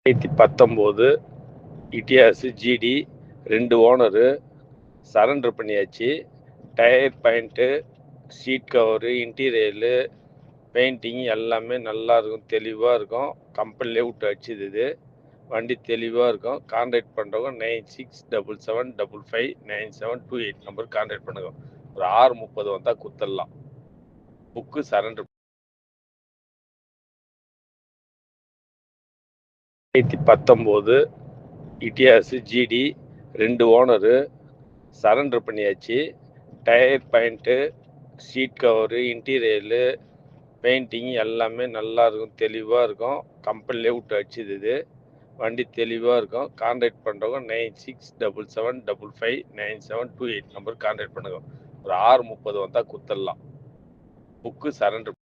2019 Etios GD 2 owner surrender பண்ணியாச்சு. Tyre point, seat cover, interior, painting எல்லாமே நல்லா இருக்கும், தெளிவாக இருக்கும். கம்பெனிலே விட்டு அடிச்சது இது. வண்டி தெளிவாக இருக்கும். கான்டாக்ட் பண்ணுறவங்க 9677559728 நம்பர் கான்டாக்ட் பண்ணுங்க. ஒரு 6:30 வந்தால் குத்தரலாம். Book surrender 2019 Etios GD 2 owner surrender பண்ணியாச்சு. Tyre point, seat cover, interior, painting எல்லாமே நல்லா இருக்கும், தெளிவாக இருக்கும். கம்பெனிலே விட்டு அடிச்சது இது. வண்டி தெளிவாக இருக்கும். கான்டாக்ட் பண்ணுறவங்க 9677559728 நம்பர் கான்டாக்ட் பண்ணுங்க. ஒரு 6:30 வந்தால் குத்தரலாம். Book surrender